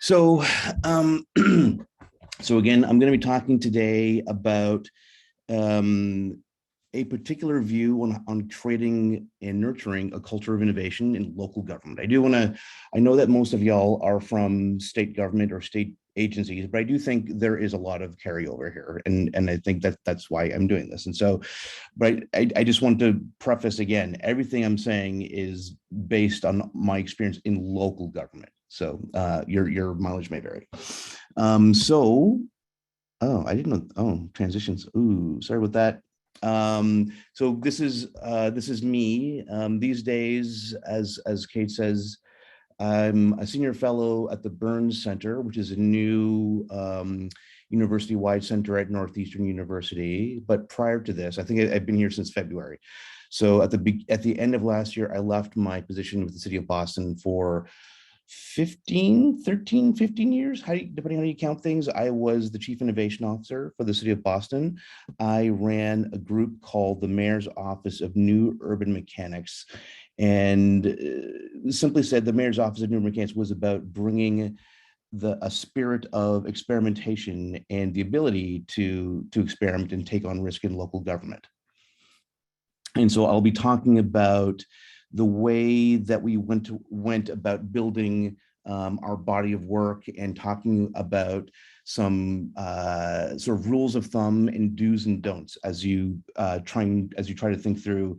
So, um, so again, I'm going to be talking today about um, a particular view on creating and nurturing a culture of innovation in local government. I know that most of y'all are from state government or state agencies, but I do think there is a lot of carryover here. And I think that's why I'm doing this. And so, but I just want to preface again, everything I'm saying is based on my experience in local government. So your mileage may vary. So, oh, I didn't know. Oh, transitions. Ooh, sorry about that. So this is me. These days, as Kate says, I'm a senior fellow at the Burns Center, which is a new university-wide center at Northeastern University. But prior to this, I think I've been here since February. So at the end of last year, I left my position with the city of Boston for 15 years, depending on how you count things. I was the chief innovation officer for the city of Boston. I ran a group called the Mayor's Office of New Urban Mechanics. And simply said, the Mayor's Office of New Urban Mechanics was about bringing a spirit of experimentation and the ability to experiment and take on risk in local government. And so I'll be talking about the way that we went about building our body of work and talking about some sort of rules of thumb and do's and don'ts as you try to think through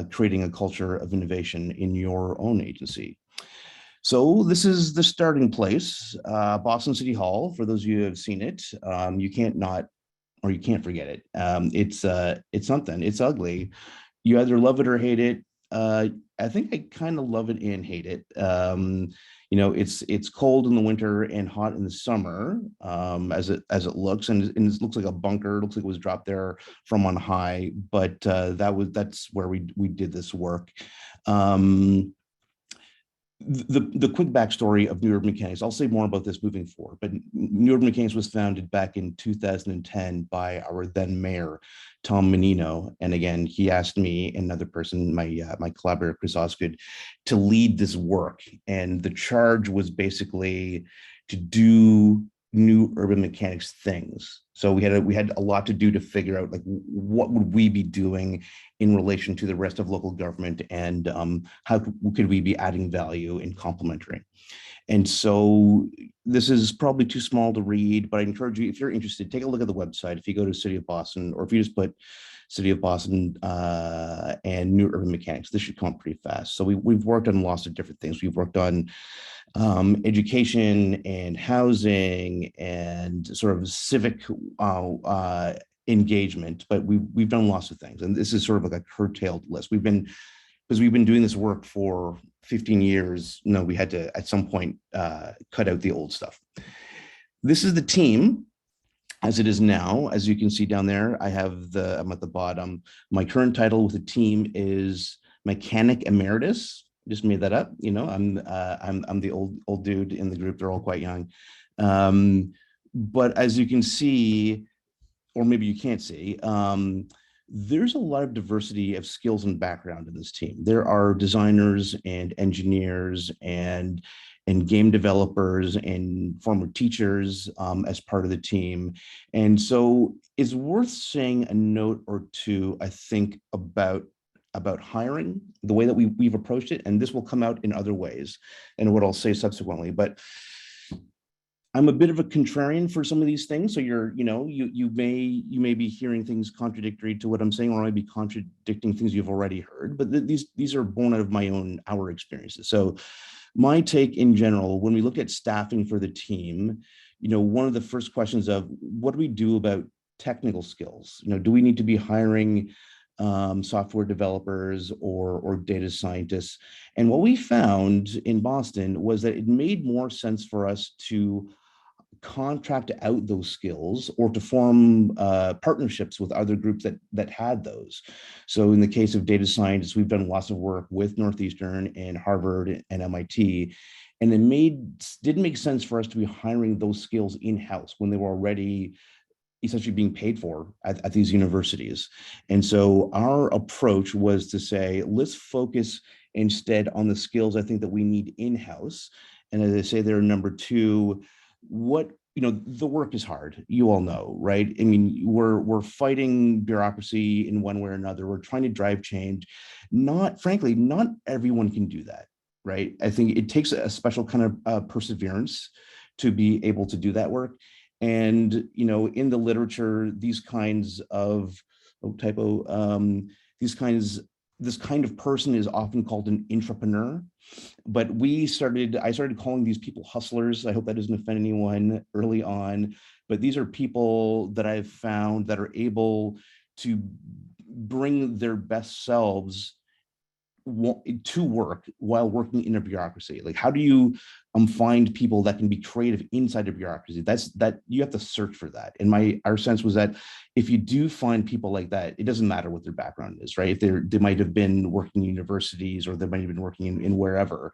creating a culture of innovation in your own agency. So this is the starting place, Boston City Hall. For those of you who have seen it, you can't not, or you can't forget it. It's something. It's ugly. You either love it or hate it. I think I kind of love it and hate it. It's cold in the winter and hot in the summer, as it looks, and it looks like a bunker. It looks like it was dropped there from on high. But that's where we did this work. The quick backstory of New Urban Mechanics, I'll say more about this moving forward, but New Urban Mechanics was founded back in 2010 by our then mayor, Tom Menino. And again, he asked me and another person, my collaborator, Chris Osgood, to lead this work. And the charge was basically to do new urban mechanics things. So we had a lot to do to figure out, like, what would we be doing in relation to the rest of local government, and how could we be adding value and complementary. And so this is probably too small to read, but I encourage you, if you're interested, take a look at the website. If you go to City of Boston, or if you just put City of Boston and New Urban Mechanics, this should come up pretty fast. So we've worked on lots of different things. We've worked on education and housing and sort of civic engagement, but we've done lots of things. And this is sort of like a curtailed list. Because we've been doing this work for 15 years, we had to, at some point, cut out the old stuff. This is the team as it is now. As you can see down there, I'm at the bottom. My current title with the team is Mechanic Emeritus. Just made that up. I'm the old dude in the group. They're all quite young. But as you can see, or maybe you can't see, there's a lot of diversity of skills and background in this team. There are designers and engineers and game developers and former teachers as part of the team. And so it's worth saying a note or two, I think, about hiring, the way that we've approached it, and this will come out in other ways and what I'll say subsequently. But I'm a bit of a contrarian for some of these things. So you may be hearing things contradictory to what I'm saying, or I might be contradicting things you've already heard, but these are born out of our experiences. So my take in general, when we look at staffing for the team, one of the first questions of what do we do about technical skills? Do we need to be hiring software developers or data scientists? And what we found in Boston was that it made more sense for us to contract out those skills or to form partnerships with other groups that had those. So in the case of data scientists, we've done lots of work with Northeastern and Harvard and MIT, and it didn't make sense for us to be hiring those skills in-house when they were already essentially being paid for at these universities. And so our approach was to say, let's focus instead on the skills I think that we need in-house. And as I say there, number two, what, the work is hard. You all know, right? I mean, we're fighting bureaucracy in one way or another. We're trying to drive change. Frankly, not everyone can do that, right? I think it takes a special kind of perseverance to be able to do that work. And, in the literature, these kinds of, these kinds, this kind of person is often called an intrapreneur. But I started calling these people hustlers. I hope that doesn't offend anyone early on, but these are people that I've found that are able to bring their best selves to work while working in a bureaucracy. Like, how do you find people that can be creative inside a bureaucracy? That you have to search for that. And our sense was that if you do find people like that, it doesn't matter what their background is, right? If they might have been working in universities, or they might have been working in wherever,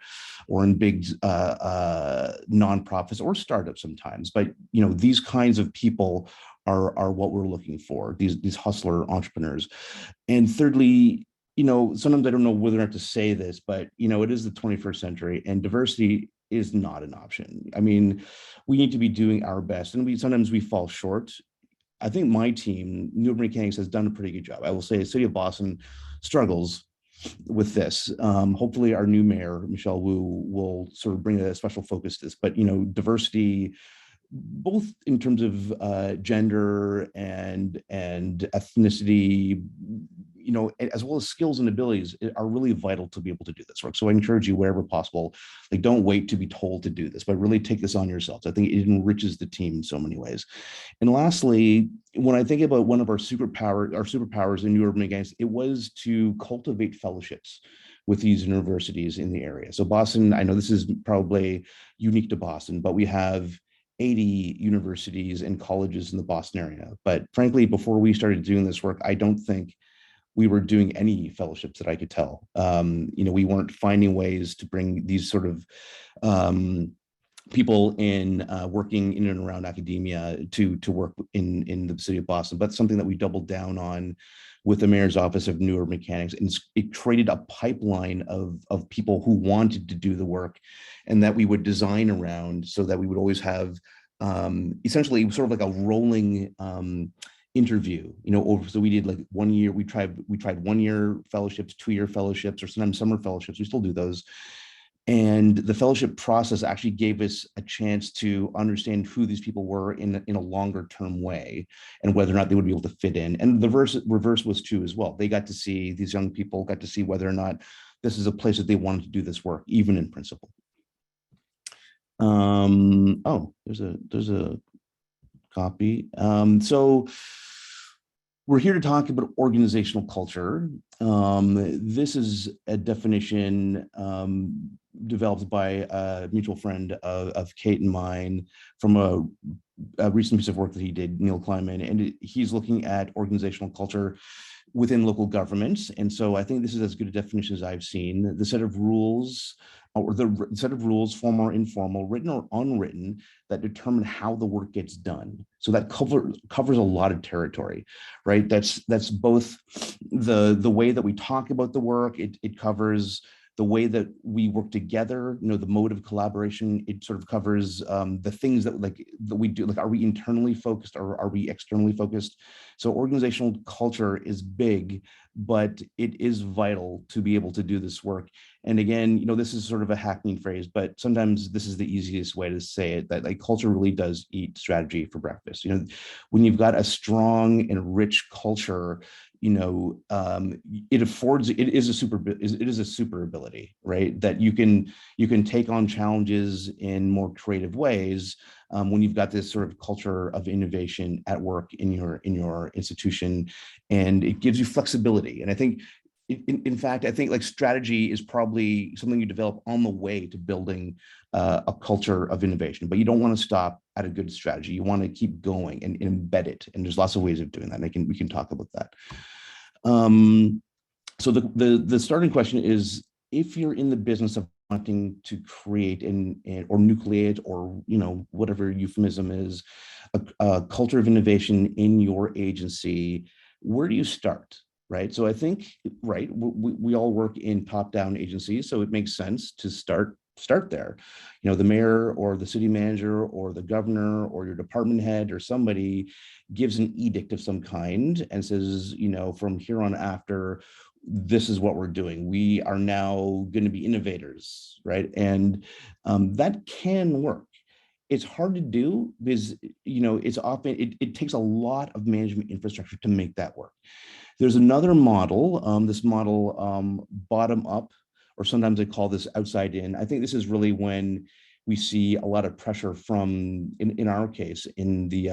or in big nonprofits or startups sometimes. But these kinds of people are what we're looking for, these hustler entrepreneurs. And thirdly, sometimes I don't know whether or not to say this, but it is the 21st century, and diversity is not an option. I mean, we need to be doing our best, and sometimes we fall short. I think my team, New Urban Mechanics, has done a pretty good job. I will say the city of Boston struggles with this. Hopefully our new mayor, Michelle Wu, will sort of bring a special focus to this. But diversity, both in terms of gender and ethnicity, as well as skills and abilities, are really vital to be able to do this work. So I encourage you, wherever possible, like, don't wait to be told to do this, but really take this on yourselves. I think it enriches the team in so many ways. And lastly, when I think about one of our superpowers in New Urban Mechanics, it was to cultivate fellowships with these universities in the area. So Boston, I know this is probably unique to Boston, but we have 80 universities and colleges in the Boston area. But frankly, before we started doing this work, I don't think we were doing any fellowships that I could tell. We weren't finding ways to bring these sort of people in working in and around academia to work in the city of Boston. But something that we doubled down on with the mayor's office of New Urban Mechanics, and it created a pipeline of people who wanted to do the work, and that we would design around, so that we would always have essentially sort of like a rolling interview. So we did like 1 year. We tried 1 year fellowships, 2 year fellowships, or sometimes summer fellowships. We still do those. And the fellowship process actually gave us a chance to understand who these people were in a longer term way, and whether or not they would be able to fit in. And the reverse was true as well. These young people got to see whether or not this is a place that they wanted to do this work, even in principle. Oh, there's a copy. So we're here to talk about organizational culture. This is a definition developed by a mutual friend of Kate and mine from a recent piece of work that he did, Neil Kleinman, and he's looking at organizational culture within local governments. And so I think this is as good a definition as I've seen. The set of rules, formal or informal, written or unwritten, that determine how the work gets done. So that covers a lot of territory, right? That's both the way that we talk about the work. It covers the way that we work together, the mode of collaboration. It sort of covers the things that we do. Like, are we internally focused, or are we externally focused? So organizational culture is big, but it is vital to be able to do this work. And again, this is sort of a hackneyed phrase, but sometimes this is the easiest way to say it, that like culture really does eat strategy for breakfast. When you've got a strong and rich culture, it is a super ability, right? That you can take on challenges in more creative ways when you've got this sort of culture of innovation at work in your institution, and it gives you flexibility. And I think, in fact, I think like strategy is probably something you develop on the way to building a culture of innovation, but you don't want to stop at a good strategy. You want to keep going and embed it. And there's lots of ways of doing that. And we can talk about that. So the starting question is, if you're in the business of wanting to create or nucleate, or whatever euphemism is, a culture of innovation in your agency, where do you start? Right. So I think, right, we all work in top-down agencies, so it makes sense to start start there. The mayor or the city manager or the governor or your department head or somebody gives an edict of some kind and says, from here on after, this is what we're doing. We are now going to be innovators, right? And that can work. It's hard to do because it's often it takes a lot of management infrastructure to make that work. There's another model, this model, bottom up, or sometimes they call this outside in. I think this is really when we see a lot of pressure from, in our case, in the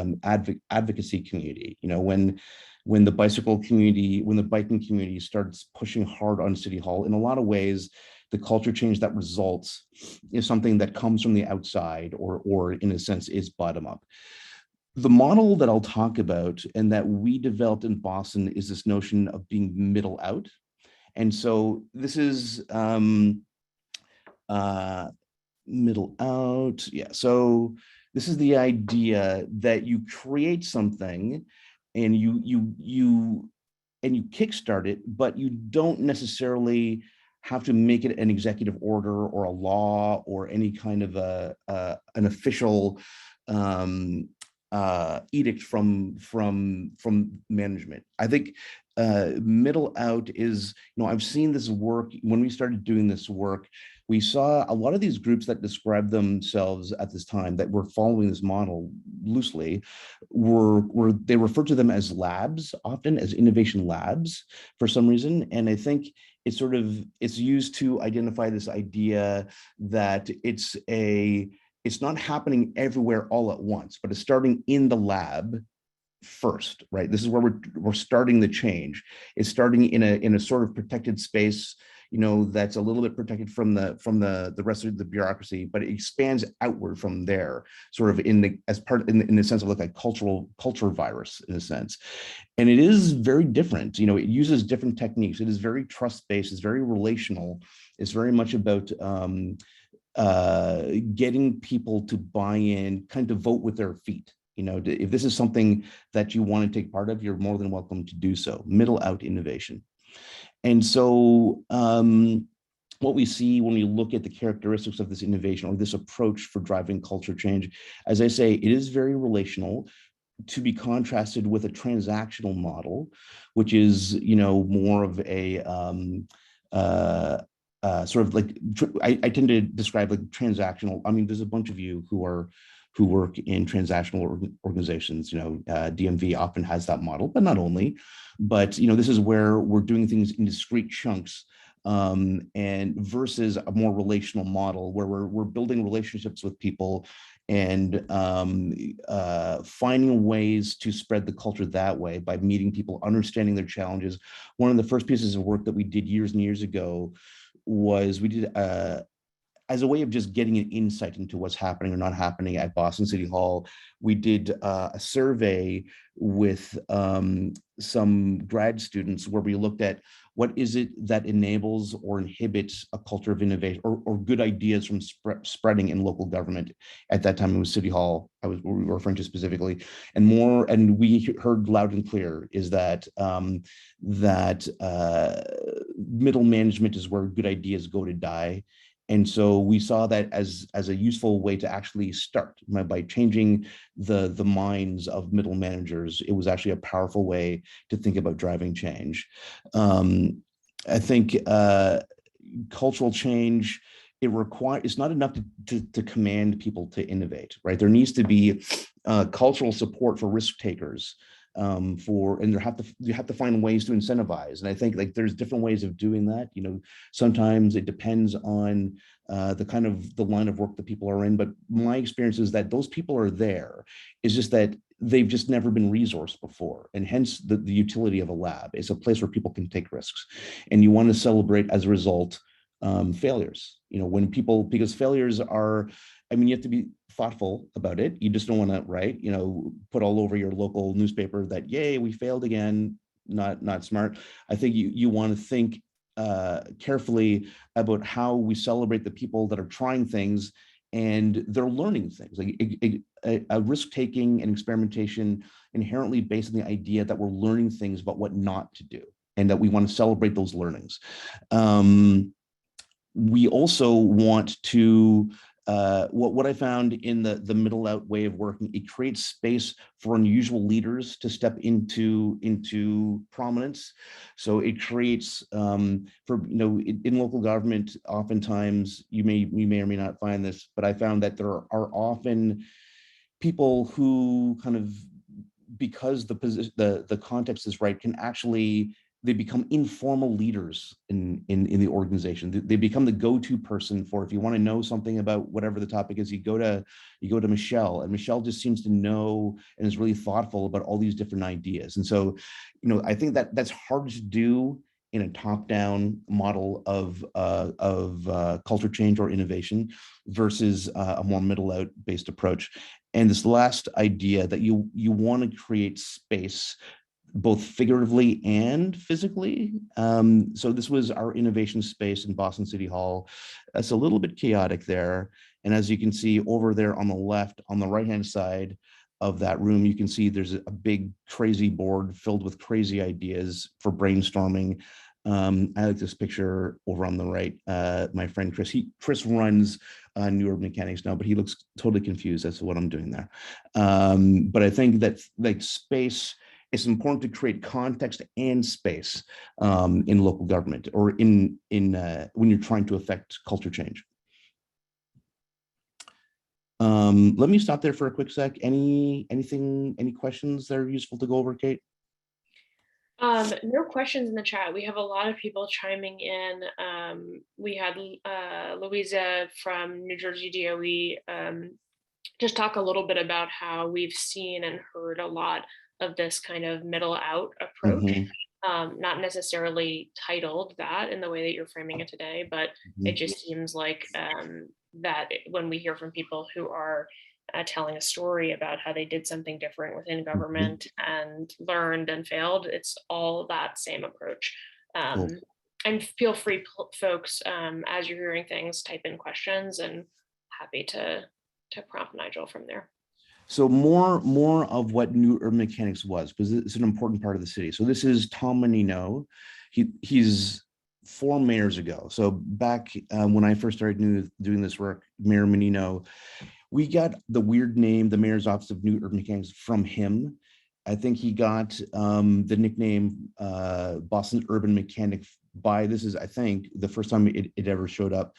advocacy community. When the bicycle community, when the biking community starts pushing hard on City Hall, in a lot of ways, the culture change that results is something that comes from the outside, or in a sense is bottom up. The model that I'll talk about and that we developed in Boston is this notion of being middle out. And so this is middle out. Yeah. So this is the idea that you create something and you kickstart it, but you don't necessarily have to make it an executive order or a law or any kind of an official edict from management. I think middle out is, I've seen this work. When we started doing this work, we saw a lot of these groups that described themselves at this time that were following this model loosely they referred to them as labs, often as innovation labs for some reason. And I think it's used to identify this idea that it's not happening everywhere all at once, but it's starting in the lab first, right? This is where we're starting the change. It's starting in a sort of protected space, that's a little bit protected from the rest of the bureaucracy, but it expands outward from there, sort of in the sense of like a culture virus in a sense. And it is very different. It uses different techniques. It is very trust-based. It's very relational. It's very much about getting people to buy in, kind of vote with their feet. If this is something that you want to take part of, you're more than welcome to do so. Middle out innovation. And so what we see when we look at the characteristics of this innovation or this approach for driving culture change, as I say, it is very relational, to be contrasted with a transactional model, which is, more of a sort of like, I tend to describe like transactional. I mean, there's a bunch of you who work in transactional organizations. DMV often has that model, but not only. But this is where we're doing things in discrete chunks, and versus a more relational model where we're building relationships with people and finding ways to spread the culture that way by meeting people, understanding their challenges. One of the first pieces of work that we did years and years ago was we did as a way of just getting an insight into what's happening or not happening at Boston City Hall. We did a survey with some grad students where we looked at what is it that enables or inhibits a culture of innovation or good ideas from spreading in local government. At that time, it was City Hall we were referring to specifically, and we heard loud and clear is that middle management is where good ideas go to die. And so we saw that as a useful way to actually start by changing the minds of middle managers. It was actually a powerful way to think about driving change. I think cultural change, it's not enough to command people to innovate, right? There needs to be cultural support for risk takers. And you have to find ways to incentivize. And I think like there's different ways of doing that. Sometimes it depends on the line of work that people are in. But my experience is that those people are there. It's just that they've just never been resourced before. And hence the utility of a lab. It's a place where people can take risks. And you want to celebrate as a result failures. Because failures are, you have to be thoughtful about it. You just don't want to put all over your local newspaper that, yay, we failed again. Not smart. I think you want to think carefully about how we celebrate the people that are trying things and they're learning things. Like a risk-taking and experimentation inherently based on the idea that we're learning things about what not to do and that we want to celebrate those learnings. we also want to, what I found in the middle out way of working, it creates space for unusual leaders to step into prominence. So it creates, for, in local government, oftentimes you may or may not find this, but I found that there are often people who kind of, because the position, the context is right, can actually, they become informal leaders in the organization. They become the go-to person for, if you want to know something about whatever the topic is, you go to Michelle, and Michelle just seems to know and is really thoughtful about all these different ideas. And so, I think that that's hard to do in a top-down model of culture change or innovation versus a more middle-out based approach. And this last idea that you want to create space both figuratively and physically. So this was our innovation space in Boston City Hall. It's a little bit chaotic there. And as you can see over there on the left, on the right-hand side of that room, you can see there's a big crazy board filled with crazy ideas for brainstorming. I like this picture over on the right. My friend Chris, Chris runs New Urban Mechanics now, but he looks totally confused as to what I'm doing there. But I think that, like, space, it's important to create context and space in local government, or in when you're trying to affect culture change. Let me stop there for a quick sec. Any questions that are useful to go over, Kate? No questions in the chat. We have a lot of people chiming in. We had Louisa from New Jersey DOE just talk a little bit about how we've seen and heard a lot of this kind of middle out approach. Mm-hmm. Not necessarily titled that in the way that you're framing it today, but mm-hmm. It just seems like that when we hear from people who are telling a story about how they did something different within government mm-hmm. and learned and failed, it's all that same approach. Cool. And feel free, folks, as you're hearing things, type in questions, and happy to prompt Nigel from there. So more of what New Urban Mechanics was, because it's an important part of the city. So this is Tom Menino. He's 4 mayors ago. So back when I first started doing this work, Mayor Menino, we got the weird name, the Mayor's Office of New Urban Mechanics, from him. I think he got the nickname Boston Urban Mechanic by, this is, I think, the first time it ever showed up.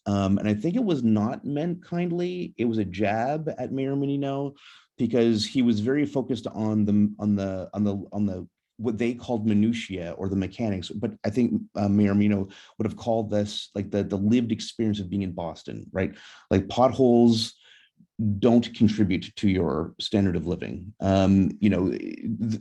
And I think it was not meant kindly. It was a jab at Mayor Menino, because he was very focused on the what they called minutiae, or the mechanics. But I think Mayor Menino would have called this like the lived experience of being in Boston, right? Like, potholes don't contribute to your standard of living. The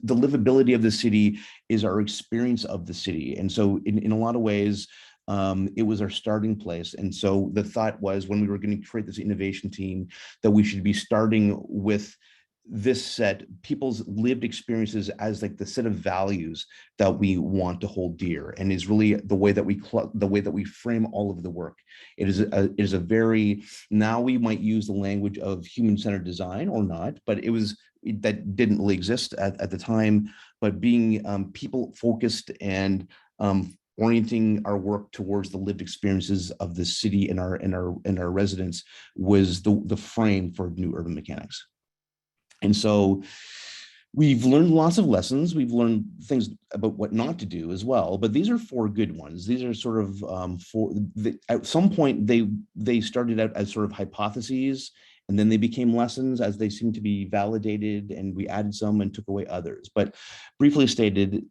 livability of the city is our experience of the city. And so in a lot of ways, it was our starting place. And so the thought was, when we were going to create this innovation team, that we should be starting with this set, people's lived experiences, as like the set of values that we want to hold dear, and is really the way that we frame all of the work. It is a very, now we might use the language of human-centered design or not, but that didn't really exist at the time. But being people focused and orienting our work towards the lived experiences of the city and our residents was the frame for New Urban Mechanics. And so we've learned lots of lessons. We've learned things about what not to do as well, but these are 4 good ones. These are sort of at some point they started out as sort of hypotheses, and then they became lessons as they seemed to be validated, and we added some and took away others. But briefly stated,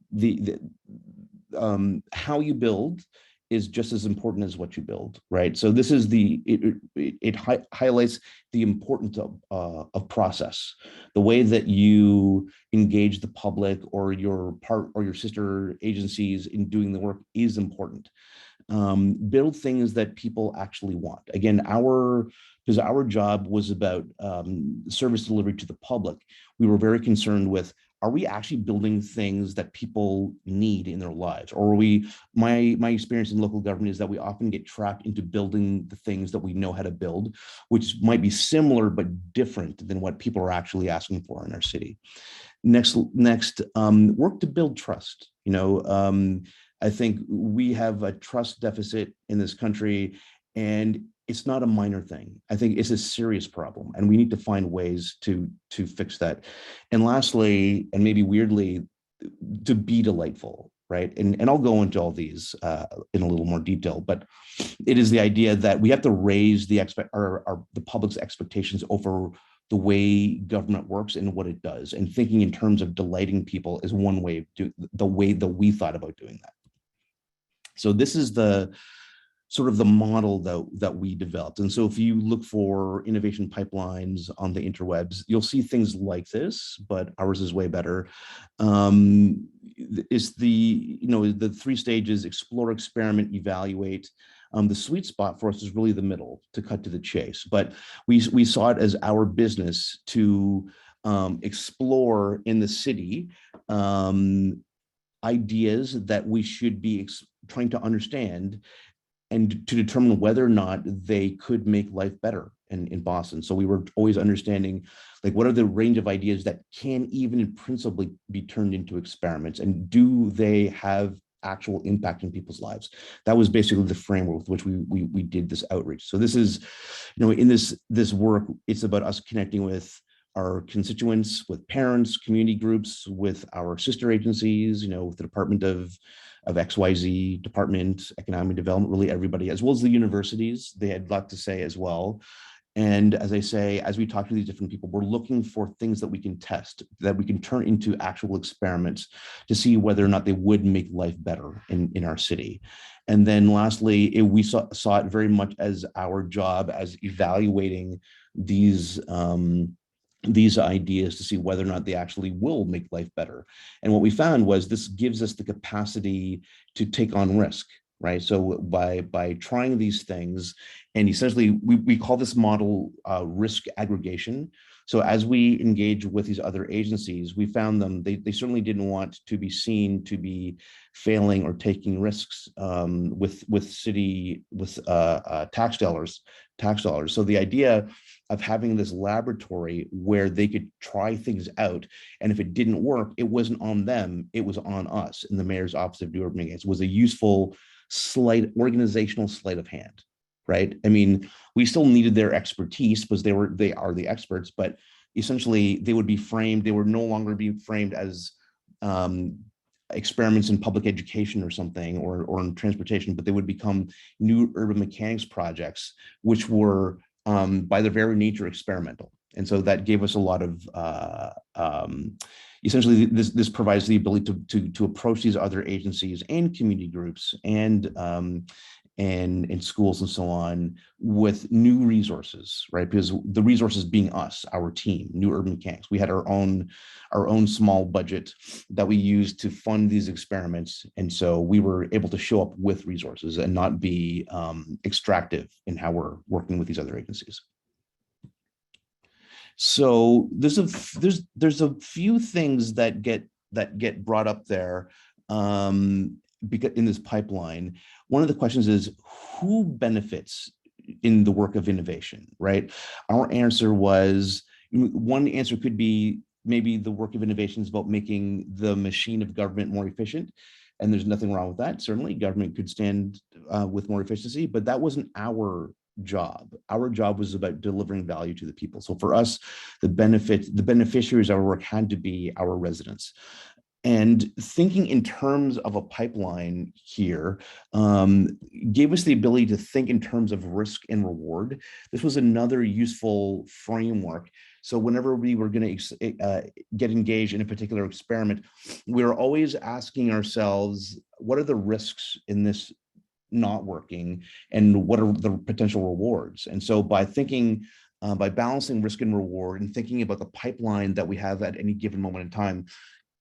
how you build is just as important as what you build, right? So this is it highlights the importance of process. The way that you engage the public or your sister agencies in doing the work is important. Build things that people actually want. Again, because our job was about service delivery to the public, we were very concerned with, are we actually building things that people need in their lives? Or are we, my experience in local government is that we often get trapped into building the things that we know how to build, which might be similar but different than what people are actually asking for in our city. Next, work to build trust. I think we have a trust deficit in this country, and it's not a minor thing. I think it's a serious problem, and we need to find ways to fix that. And lastly, and maybe weirdly, to be delightful, right? And I'll go into all these in a little more detail, but it is the idea that we have to raise the the public's expectations over the way government works and what it does. And thinking in terms of delighting people is one way of the way that we thought about doing that. So this is the sort of the model that we developed. And so if you look for innovation pipelines on the interwebs, you'll see things like this, but ours is way better. It's the 3 stages: explore, experiment, evaluate. The sweet spot for us is really the middle, to cut to the chase. But we saw it as our business to explore in the city ideas that we should be trying to understand and to determine whether or not they could make life better in Boston. So we were always understanding, like, what are the range of ideas that can even in principle be turned into experiments, and do they have actual impact in people's lives? That was basically the framework with which we did this outreach. So this is, in this work, it's about us connecting with our constituents, with parents, community groups, with our sister agencies, with the Department of XYZ, Department, Economic Development, really everybody, as well as the universities. They had a lot to say as well. And as I say, as we talk to these different people, we're looking for things that we can test, that we can turn into actual experiments to see whether or not they would make life better in our city. And then lastly, we saw it very much as our job as evaluating these ideas to see whether or not they actually will make life better. And what we found was this gives us the capacity to take on risk, right? So by trying these things, and essentially we call this model risk aggregation. So as we engage with these other agencies, we found they certainly didn't want to be seen to be failing or taking risks with tax dollars. So the idea of having this laboratory where they could try things out, and if it didn't work, it wasn't on them, it was on us in the Mayor's Office of New Urban Engagement. It was a useful organizational sleight of hand, right? I mean, we still needed their expertise because they are the experts, but essentially they would no longer be framed as experiments in public education or something, or in transportation, but they would become new urban mechanics projects, which were by their very nature experimental. And so that gave us a lot of essentially this provides the ability to approach these other agencies and community groups and schools and so on with new resources, right? Because the resources being us, our team, New Urban Mechanics, we had our own small budget that we used to fund these experiments. And so we were able to show up with resources and not be extractive in how we're working with these other agencies. So there's a few things that get brought up there because in this pipeline. One of the questions is, who benefits in the work of innovation, right? Our answer was, one answer could be maybe the work of innovation is about making the machine of government more efficient. And there's nothing wrong with that. Certainly government could stand with more efficiency, but that wasn't our job. Our job was about delivering value to the people. So for us, the beneficiaries of our work had to be our residents. And thinking in terms of a pipeline here gave us the ability to think in terms of risk and reward. This was another useful framework. So whenever we were going to get engaged in a particular experiment, we were always asking ourselves, what are the risks in this not working, and what are the potential rewards? And so by thinking, by balancing risk and reward and thinking about the pipeline that we have at any given moment in time,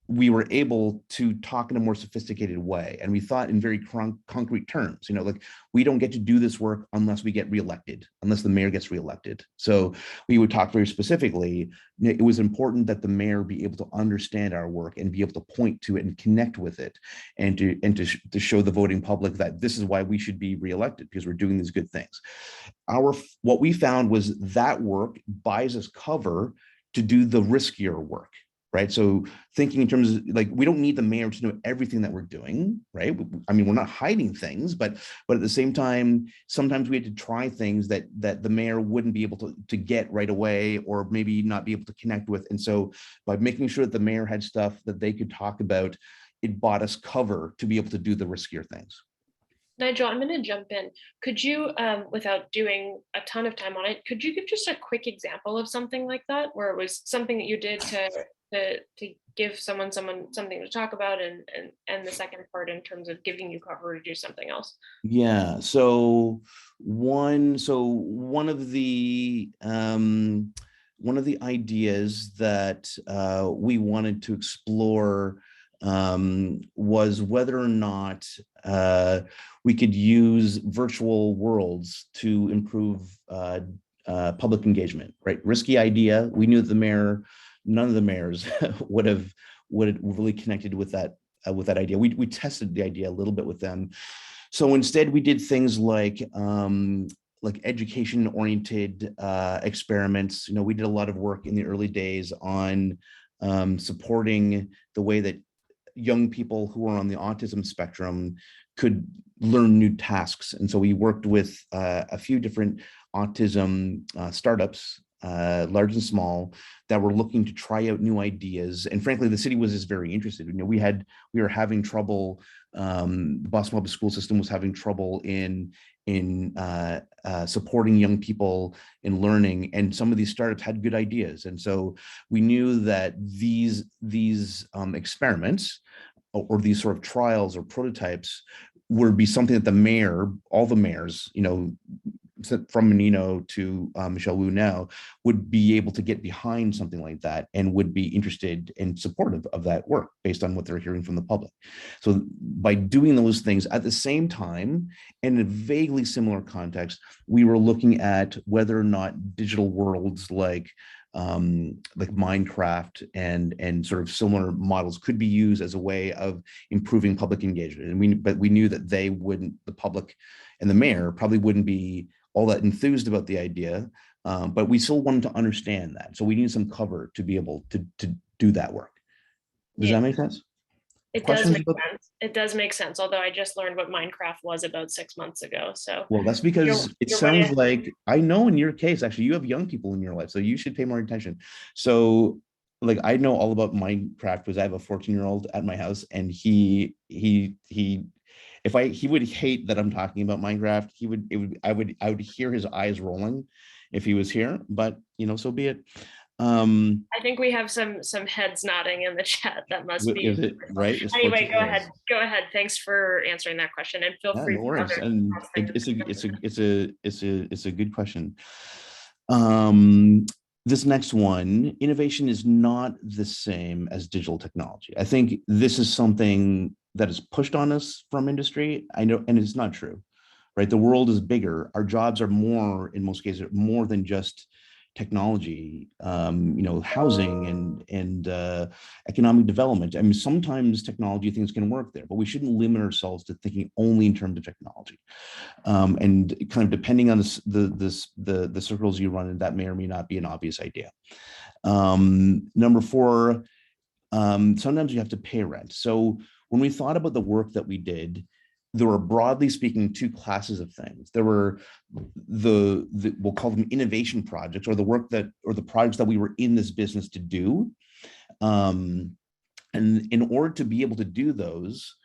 we were able to talk in a more sophisticated way. And we thought in very concrete terms, like, we don't get to do this work unless we get reelected, unless the mayor gets reelected. So we would talk very specifically. It was important that the mayor be able to understand our work and be able to point to it and connect with it, and to show the voting public that this is why we should be reelected, because we're doing these good things. What we found was that work buys us cover to do the riskier work, right? So thinking in terms of like, we don't need the mayor to know everything that we're doing, right? I mean, we're not hiding things, but at the same time, sometimes we had to try things that the mayor wouldn't be able to get right away, or maybe not be able to connect with. And so by making sure that the mayor had stuff that they could talk about, it bought us cover to be able to do the riskier things. Nigel, I'm going to jump in. Could you, without doing a ton of time on it, could you give just a quick example of something like that, where it was something that you did to give someone something to talk about, and the second part in terms of giving you cover to do something else? Yeah. So one of the ideas that we wanted to explore was whether or not we could use virtual worlds to improve public engagement. Right, risky idea. We knew that none of the mayors would have really connected with that idea. We tested the idea a little bit with them. So instead, we did things like education-oriented experiments. We did a lot of work in the early days on supporting the way that young people who are on the autism spectrum could learn new tasks. And so we worked with a few different autism startups, large and small, that were looking to try out new ideas. And frankly, the city was just very interested. We were having trouble. The Boston Public School System was having trouble in supporting young people in learning, and some of these startups had good ideas. And so we knew that these experiments, or these sort of trials or prototypes, would be something that all the mayors, from Menino to Michelle Wu now, would be able to get behind something like that, and would be interested and supportive of that work based on what they're hearing from the public. So by doing those things at the same time, in a vaguely similar context, we were looking at whether or not digital worlds like Minecraft and sort of similar models could be used as a way of improving public engagement. But we knew that the public and the mayor probably wouldn't be all that enthused about the idea, but we still wanted to understand that. So we need some cover to be able to do that work. Does that make sense? It does make sense. It does make sense, although I just learned what Minecraft was about 6 months ago. So well, that's because it sounds like, I know in your case, actually, you have young people in your life, so you should pay more attention. So like, I know all about Minecraft because I have a 14-year-old at my house, and he would hate that I'm talking about Minecraft. I would hear his eyes rolling if he was here, but so be it. I think we have some heads nodding in the chat. That must be. Is it right? Anyway, go ahead. Thanks for answering that question, and feel free. No worries. And it's a good question. This next one, innovation is not the same as digital technology. I think this is something that is pushed on us from industry. I know, and it's not true, right? The world is bigger. Our jobs are more, in most cases, more than just technology, housing and economic development. I mean, sometimes technology things can work there, but we shouldn't limit ourselves to thinking only in terms of technology. And kind of depending on the circles you run in, that may or may not be an obvious idea. Number 4, sometimes you have to pay rent. So when we thought about the work that we did, there were, broadly speaking, 2 classes of things. There were the we'll call them innovation projects, or the projects that we were in this business to do. And in order to be able to do those,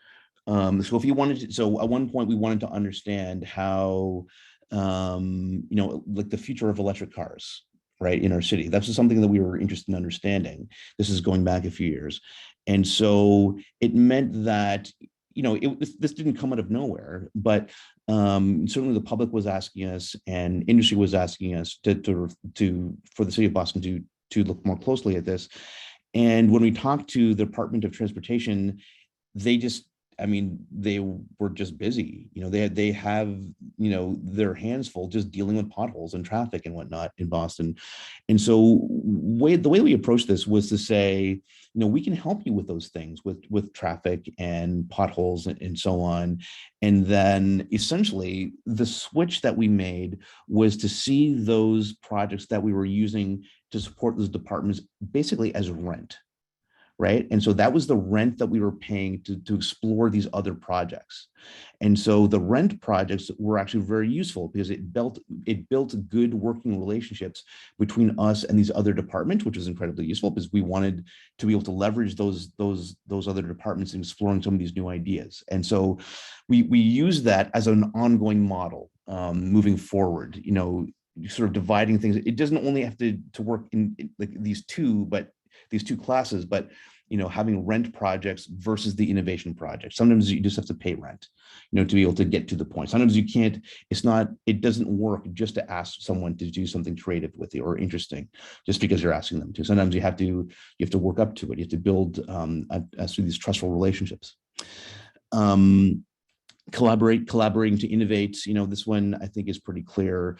so at one point we wanted to understand how, like the future of electric cars, right, in our city. That's just something that we were interested in understanding. This is going back a few years. And so it meant that, this didn't come out of nowhere, but certainly the public was asking us, and industry was asking us for the city of Boston to look more closely at this. And when we talked to the Department of Transportation, they were just busy. They have, their hands full just dealing with potholes and traffic and whatnot in Boston. And so the way we approached this was to say, we can help you with those things, with traffic and potholes and so on. And then essentially the switch that we made was to see those projects that we were using to support those departments basically as rent. right? And so that was the rent that we were paying to explore these other projects. And so the rent projects were actually very useful because it built good working relationships between us and these other departments, which was incredibly useful because we wanted to be able to leverage those other departments in exploring some of these new ideas. And so we use that as an ongoing model moving forward. You know, sort of dividing things. It doesn't only have to work in like these two classes, but you know, having rent projects versus the innovation projects. Sometimes you just have to pay rent, you know, to be able to get to the point. Sometimes you can't, it doesn't work just to ask someone to do something creative with you or interesting just because you're asking them to. Sometimes you have to work up to it. You have to build through these trustful relationships. Collaborating to innovate. You know, this one I think is pretty clear.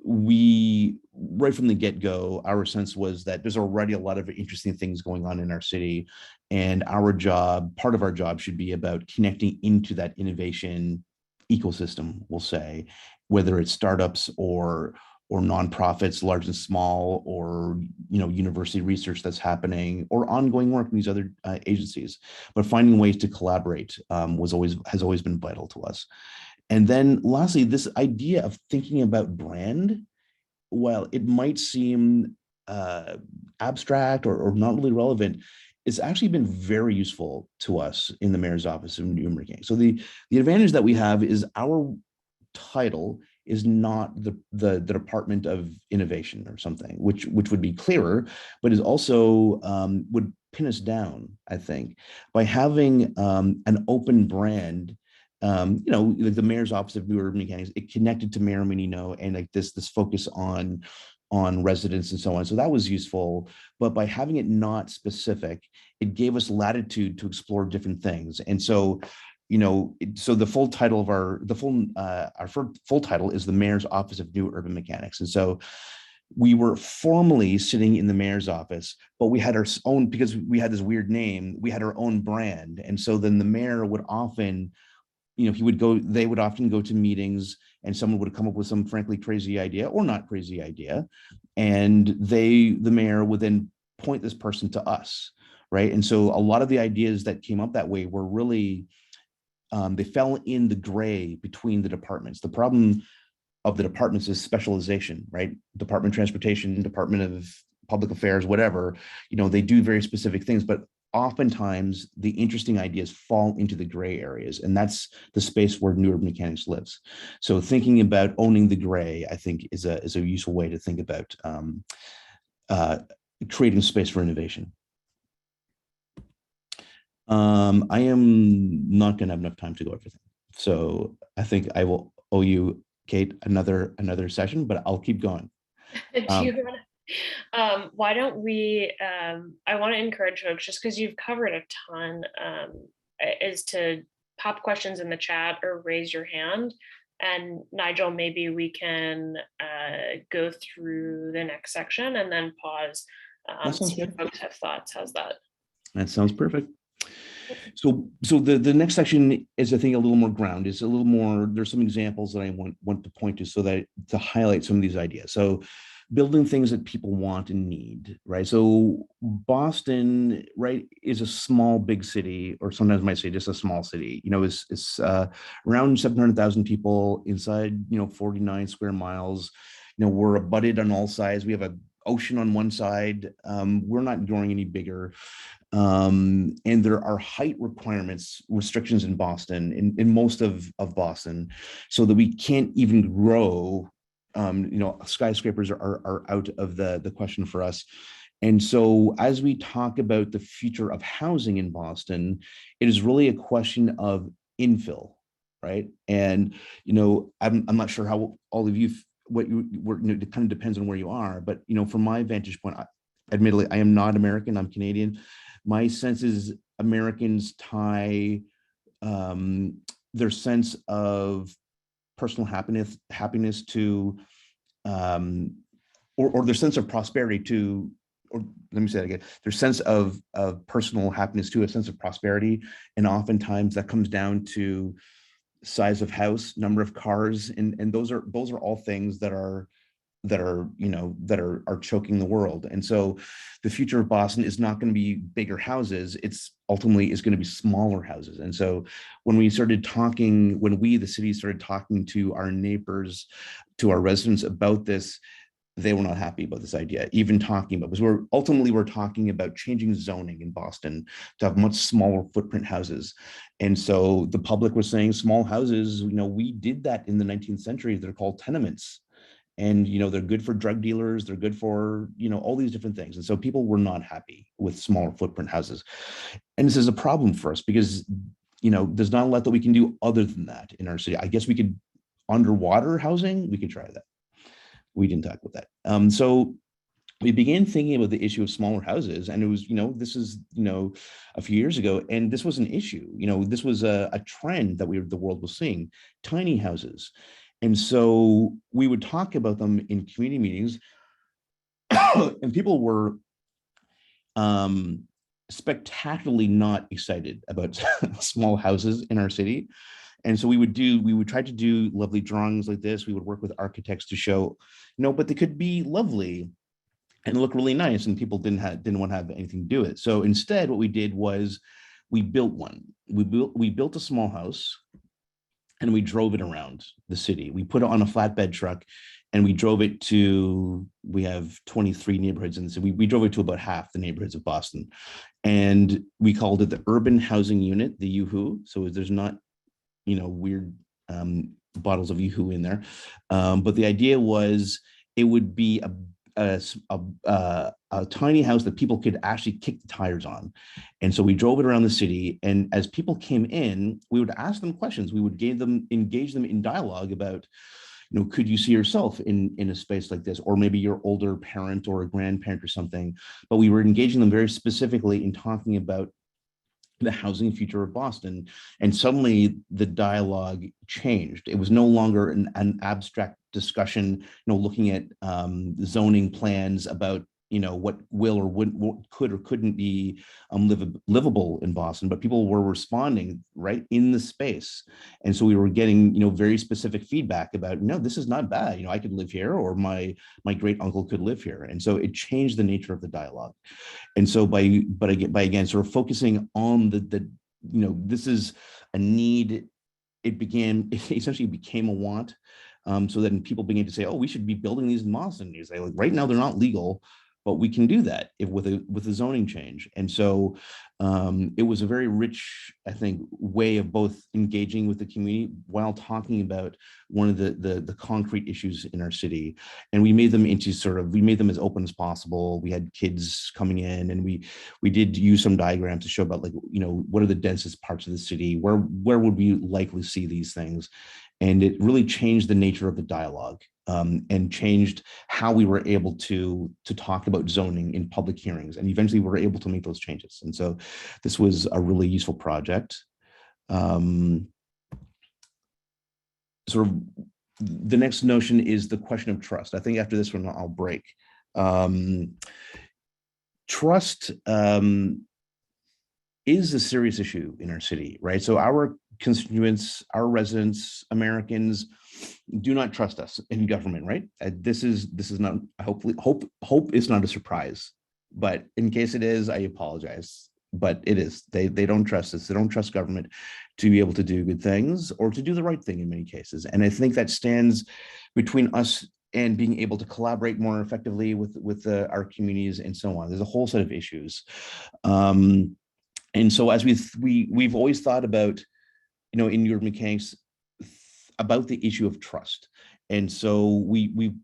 We, right from the get-go, our sense was that there's already a lot of interesting things going on in our city, and part of our job should be about connecting into that innovation ecosystem, we'll say, whether it's startups or nonprofits, large and small, or you know, university research that's happening, or ongoing work in these other agencies. But finding ways to collaborate has always been vital to us. And then lastly, this idea of thinking about brand, while it might seem abstract or not really relevant, it's actually been very useful to us in the mayor's office of Newmarket King. So the advantage that we have is our title is not the Department of Innovation or something, which would be clearer, but is also would pin us down, I think, by having an open brand. You know, like the mayor's office of New Urban Mechanics, it connected to Mayor Menino and like this focus on residents and so on. So that was useful, but by having it not specific, it gave us latitude to explore different things. And so, you know, so the full title of our full title is the Mayor's Office of New Urban Mechanics. And so we were formally sitting in the mayor's office, but we had our own, because we had this weird name, we had our own brand. And so then the mayor would often, you know, they would often go to meetings and someone would come up with some frankly crazy idea or not crazy idea. And the mayor would then point this person to us, right? And so a lot of the ideas that came up that way were really, they fell in the gray between the departments. The problem of the departments is specialization, right? Department of Transportation, Department of Public Affairs, whatever, you know, they do very specific things, but oftentimes the interesting ideas fall into the gray areas, and that's the space where New Urban Mechanics lives. So thinking about owning the gray, I think, is a useful way to think about creating space for innovation. I am not going to have enough time to go everything, so I think I will owe you, Kate, another session, but I'll keep going. Why don't we, I want to encourage folks, just because you've covered a ton, is to pop questions in the chat or raise your hand. And Nigel, maybe we can go through the next section and then pause. See if folks have thoughts. How's that? That sounds perfect. So the next section is, I think, a little more ground. It's a little more, there's some examples that I want to point to so that to highlight some of these ideas. So building things that people want and need, right? So Boston, right, is a small, big city, or sometimes I might say just a small city. You know, it's around 700,000 people inside, you know, 49 square miles. You know, we're abutted on all sides. We have an ocean on one side. We're not growing any bigger. And there are height restrictions in Boston, in most of Boston, so that we can't even grow. You know, skyscrapers are out of the question for us. And so as we talk about the future of housing in Boston, it is really a question of infill, right? And, you know, I'm not sure how all of you, it kind of depends on where you are, but, you know, from my vantage point, admittedly, I am not American, I'm Canadian. My sense is Americans tie their sense of personal happiness to, or their sense of prosperity to, or let me say that again, their sense of personal happiness to a sense of prosperity. And oftentimes that comes down to size of house, number of cars. And those are all things that are that are choking the world. And so the future of Boston is not going to be bigger houses. It's ultimately is going to be smaller houses. And so when we, the city, started talking to our neighbors, to our residents about this, they were not happy about this idea, even talking about, because we're talking about changing zoning in Boston to have much smaller footprint houses. And so the public was saying small houses, we did that in the 19th century. They're called tenements. And they're good for drug dealers, they're good for all these different things. And so people were not happy with smaller footprint houses. And this is a problem for us because there's not a lot that we can do other than that in our city. I guess we could, underwater housing, we could try that. We didn't talk about that. So we began thinking about the issue of smaller houses, and it was, this is, a few years ago, and this was an issue. This was a trend that the world was seeing, tiny houses. And so we would talk about them in community meetings, and people were spectacularly not excited about small houses in our city. And so we would try to do lovely drawings like this. We would work with architects to show, but they could be lovely and look really nice, and people didn't want to have anything to do with it. So instead, what we did was we built one. We built a small house, and we drove it around the city. We put it on a flatbed truck, and we drove it to, we have 23 neighborhoods in the city. We drove it to about half the neighborhoods of Boston. And we called it the Urban Housing Unit, the YooHoo. So there's not, weird bottles of YooHoo in there. But the idea was it would be a tiny house that people could actually kick the tires on. And so we drove it around the city. And as people came in, we would ask them questions. We would engage them in dialogue about, could you see yourself in a space like this? Or maybe your older parent or a grandparent or something. But we were engaging them very specifically in talking about the housing future of Boston. And suddenly the dialogue changed. It was no longer an abstract discussion, looking at zoning plans about, what will or wouldn't, what could or couldn't be livable in Boston, but people were responding right in the space. And so we were getting, very specific feedback about, no, this is not bad. I could live here, or my great uncle could live here. And so it changed the nature of the dialogue. And so by again sort of focusing on this is a need, it essentially became a want. So then people began to say, oh, we should be building these in Boston. You say, like, right now they're not legal, but we can do that with a zoning change. And so it was a very rich, I think, way of both engaging with the community while talking about one of the concrete issues in our city. And we made them as open as possible. We had kids coming in, and we did use some diagrams to show about, like, what are the densest parts of the city, where would we likely see these things. And it really changed the nature of the dialogue, and changed how we were able to talk about zoning in public hearings. And eventually we were able to make those changes. And so this was a really useful project. Sort of the next notion is the question of trust. I think after this one, I'll break. Trust is a serious issue in our city, right? So our constituents, our residents, Americans do not trust us in government, right? This is not, hopefully, hope it's not a surprise, but in case it is, I apologize. But it is, they don't trust us. They don't trust government to be able to do good things or to do the right thing in many cases. And I think that stands between us and being able to collaborate more effectively with our communities and so on. There's a whole set of issues. And so as we've always thought about, in your mechanics, about the issue of trust. And so we've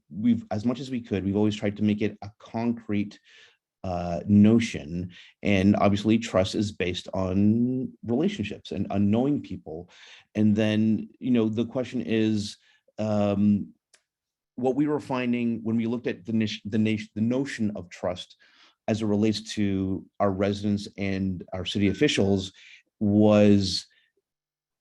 as much as we could, we've always tried to make it a concrete notion. And obviously trust is based on relationships and on knowing people. And then, the question is, what we were finding when we looked at the notion of trust as it relates to our residents and our city officials was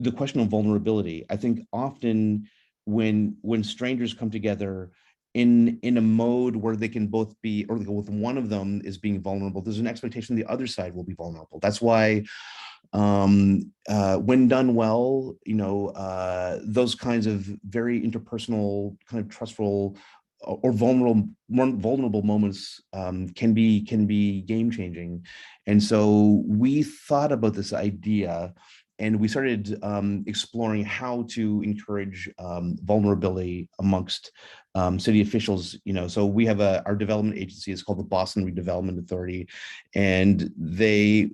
the question of vulnerability. I think often when strangers come together in a mode where they can both be, or with one of them is being vulnerable, there's an expectation the other side will be vulnerable. That's why when done well, those kinds of very interpersonal, kind of trustful or vulnerable moments can be game changing. And so we thought about this idea, and we started exploring how to encourage vulnerability amongst city officials. So we have our development agency is called the Boston Redevelopment Authority, and they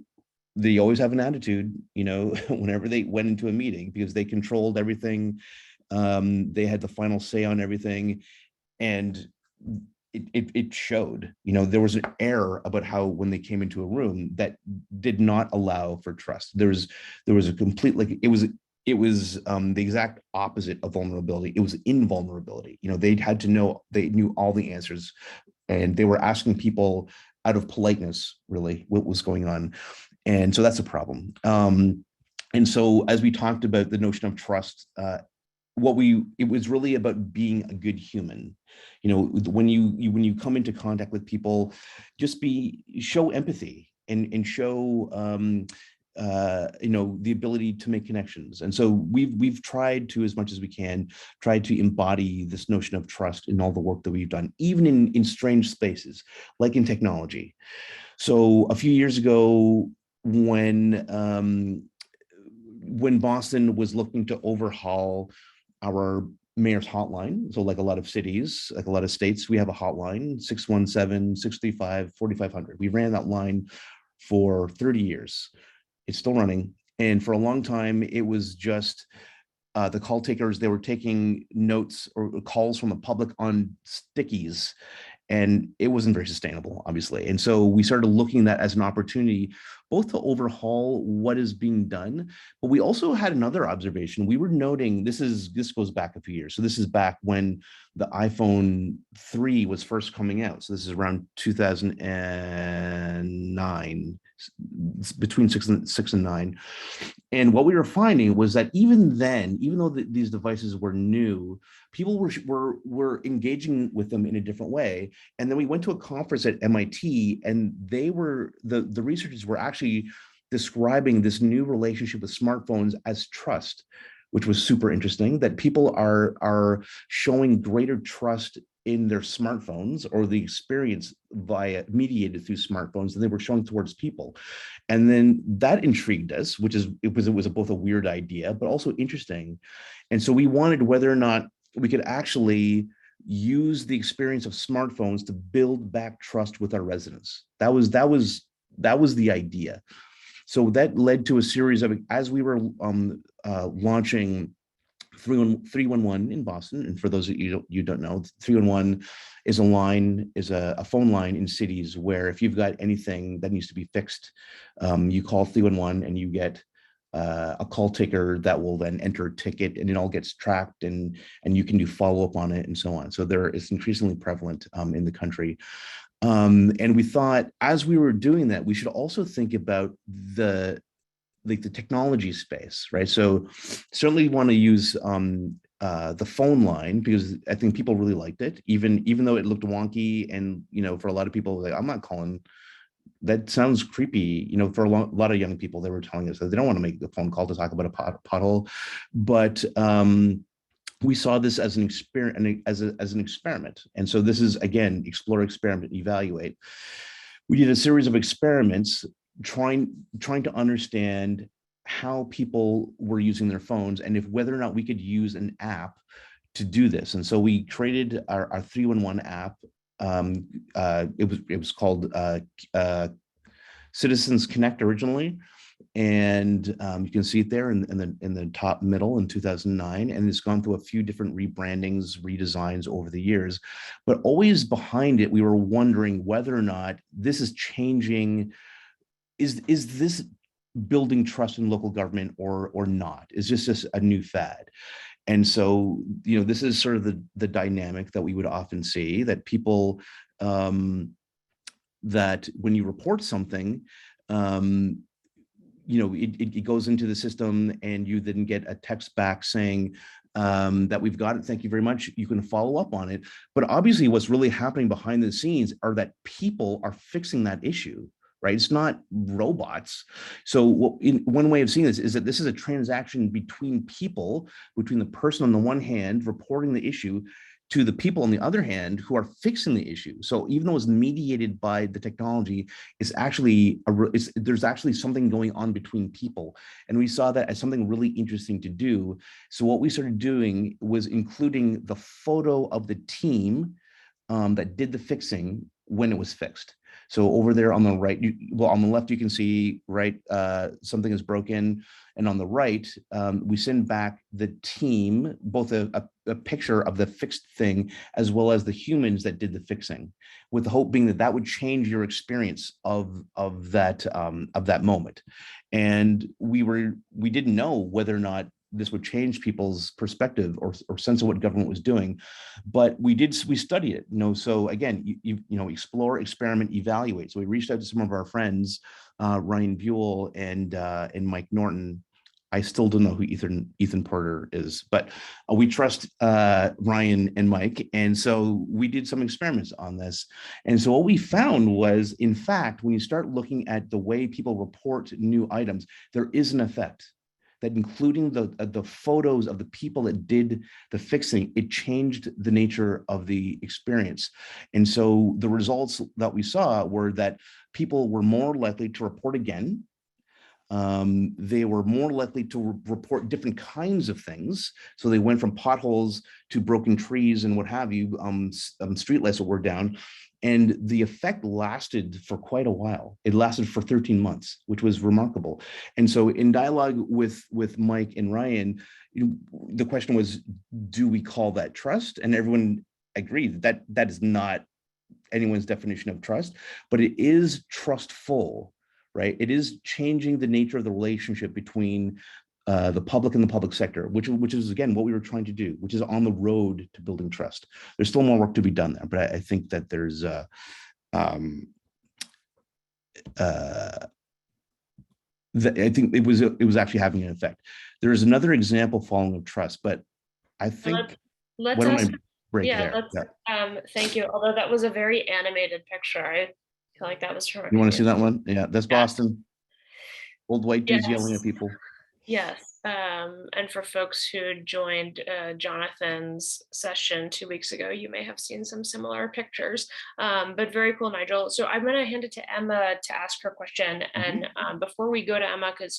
always have an attitude, whenever they went into a meeting, because they controlled everything. They had the final say on everything, and it showed. There was an error about how, when they came into a room, that did not allow for trust. There was a complete, like, it was the exact opposite of vulnerability. It was invulnerability. They knew all the answers, and they were asking people out of politeness, really, what was going on. And so that's a problem. And so, as we talked about the notion of trust, it was really about being a good human. When you come into contact with people, just show empathy, and show the ability to make connections. And so we've tried to, as much as we can, try to embody this notion of trust in all the work that we've done, even in strange spaces, like in technology. So a few years ago, when Boston was looking to overhaul our mayor's hotline, so like a lot of cities, like a lot of states, we have a hotline, 617-635-4500. We ran that line for 30 years. It's still running. And for a long time, it was just the call takers. They were taking notes or calls from the public on stickies, and it wasn't very sustainable, obviously. And so we started looking at that as an opportunity, both to overhaul what is being done, but we also had another observation. We were noting, this goes back a few years. So this is back when the iPhone 3 was first coming out. So this is around 2009, between six and nine. And what we were finding was that even then, even though these devices were new, people were engaging with them in a different way. And then we went to a conference at MIT, and the researchers were actually describing this new relationship with smartphones as trust, which was super interesting, that people are showing greater trust in their smartphones, or the experience mediated through smartphones, than they were showing towards people. And then that intrigued us, it was both a weird idea, but also interesting. And so we wanted whether or not we could actually use the experience of smartphones to build back trust with our residents. That was the idea. So that led to a series of, as we were launching 311 in Boston. And for those of you don't know, 311 is a phone line in cities where if you've got anything that needs to be fixed, you call 311 and you get a call taker that will then enter a ticket, and it all gets tracked, and you can do follow-up on it and so on. So it's increasingly prevalent in the country. And we thought, as we were doing that, we should also think about the technology space, right? So certainly want to use the phone line, because I think people really liked it, even though it looked wonky, and for a lot of people, like, I'm not calling. That sounds creepy, for a lot of young people. They were telling us that they don't want to make the phone call to talk about a pothole, but we saw this as an experiment. And so this is, again, explore, experiment, evaluate. We did a series of experiments trying to understand how people were using their phones, and whether or not we could use an app to do this. And so we created our 311 app. It was called Citizens Connect originally, and you can see it there in the top middle in 2009, and it's gone through a few different rebrandings, redesigns over the years. But always behind it, we were wondering whether or not this is changing. Is this building trust in local government or not? Is this just a new fad? And so, this is sort of the dynamic that we would often see, that people, that when you report something, it goes into the system, and you then get a text back saying that we've got it, thank you very much, you can follow up on it. But obviously what's really happening behind the scenes are that people are fixing that issue, right? It's not robots. So one way of seeing this is that this is a transaction between people, between the person on the one hand reporting the issue to the people on the other hand who are fixing the issue. So even though it's mediated by the technology, it's actually there's actually something going on between people, and we saw that as something really interesting to do. So what we started doing was including the photo of the team that did the fixing when it was fixed. So over there on the right, on the left, you can see, right, something is broken. And on the right, we send back the team, both a picture of the fixed thing, as well as the humans that did the fixing, with the hope being that that would change your experience of that moment. And we didn't know whether or not this would change people's perspective or sense of what government was doing, but we studied it. So again, explore, experiment, evaluate. So we reached out to some of our friends, Ryan Buell and Mike Norton. I still don't know who Ethan Porter is, but we trust Ryan and Mike, and so we did some experiments on this. And so what we found was, in fact, when you start looking at the way people report new items, there is an effect. That including the photos of the people that did the fixing, it changed the nature of the experience. And so the results that we saw were that people were more likely to report again. They were more likely to report different kinds of things. So they went from potholes to broken trees and what have you, streetlights that were down. And the effect lasted for quite a while. It lasted for 13 months, which was remarkable. And so in dialogue with Mike and Ryan, the question was, do we call that trust? And everyone agreed that that is not anyone's definition of trust, but it is trustful, right? It is changing the nature of the relationship between the public and the public sector, which is, again, what we were trying to do, which is on the road to building trust. There's still more work to be done there, but I think that there's I think it was actually having an effect. There is another example following of trust, but I think let's why don't ask, I break yeah, there? let's Yeah. thank you. Although that was a very animated picture. I feel like that was from a You want to see community. that one? Yeah, that's Yeah. Boston. Old white dudes yelling at Yes. people. Yes, and for folks who joined Jonathan's session 2 weeks ago, you may have seen some similar pictures, but very cool, Nigel. So I'm going to hand it to Emma to ask her question. And before we go to Emma, because